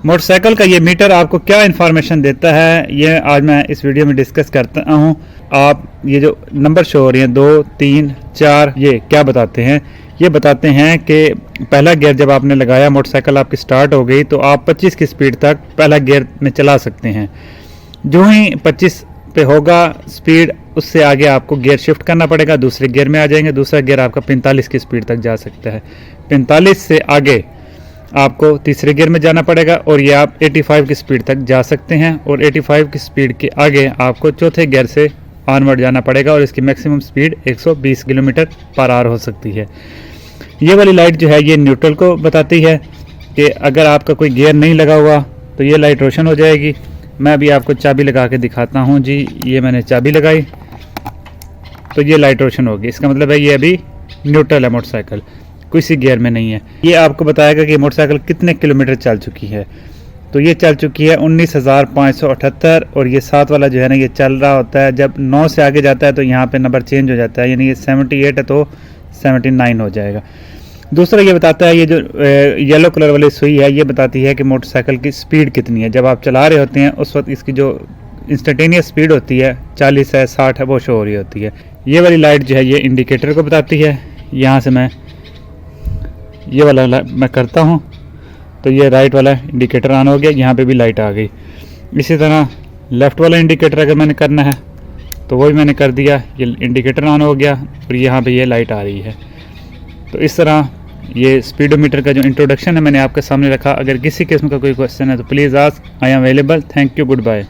Motorcycle का ये metre आपको क्या इन्फॉर्मेशन देता है, ये आज मैं इस वीडियो में डिस्कस करता हूँ। आप ये जो नंबर शो हो रही हैं 2, 3, 4, ये क्या बताते हैं? ये बताते हैं कि पहला गियर जब आपने लगाया, मोटरसाइकिल आपकी स्टार्ट हो गई, तो आप 25 की स्पीड तक पहला गियर में चला सकते हैं। जो ही 25 पे होगा स्पीड, उससे आगे आपको गियर शिफ्ट करना पड़ेगा, दूसरे गियर में आ जाएंगे। दूसरा गियर आपका 45 की स्पीड तक जा सकता है। 45 से आगे आपको तीसरे गियर में जाना पड़ेगा और ये आप 85 की स्पीड तक जा सकते हैं। और 85 की स्पीड के आगे आपको चौथे गियर से ऑनवर्ड जाना पड़ेगा और इसकी maximum speed 120 kilometre per hour हो सकती है। ये वाली लाइट जो है ये न्यूट्रल को बताती है कि अगर आपका कोई गियर नहीं लगा हुआ तो ये लाइट रोशन हो जाएगी। मैं अभी आपको चाबी लगा के दिखाता हूँ जी। ये मैंने चाबी लगाई तो ये लाइट रोशन होगी, इसका मतलब है ये अभी न्यूट्रल है, मोटरसाइकिल किसी गियर में नहीं है। ये आपको बताएगा कि मोटरसाइकिल कितने किलोमीटर चल चुकी है। तो ये चल चुकी है 19,578 और ये 7 वाला जो है ना ये चल रहा होता है। जब 9 से आगे जाता है तो यहाँ पे नंबर चेंज हो जाता है, यानी ये 78 है तो 79 हो जाएगा। दूसरा ये बताता है, ये जो येलो कलर वाली सुई है ये बताती है कि मोटरसाइकिल की स्पीड कितनी है। जब आप चला रहे होते हैं उस वक्त इसकी जो इंस्टेंटेनियस स्पीड होती है 40 है, 60 है, वो शो हो रही होती है। ये वाली लाइट जो है ये इंडिकेटर को बताती है। यहाँ से मैं ये वाला मैं करता हूँ तो ये राइट वाला इंडिकेटर ऑन हो गया, यहाँ पे भी लाइट आ गई। इसी तरह लेफ़्ट वाला इंडिकेटर अगर मैंने करना है तो वही मैंने कर दिया, ये इंडिकेटर ऑन हो गया और यहाँ पे ये लाइट आ रही है। तो इस तरह ये स्पीडोमीटर का जो इंट्रोडक्शन है मैंने आपके सामने रखा। अगर किसी किस्म का कोई क्वेश्चन है तो please ask, I am available. Thank you, good bye.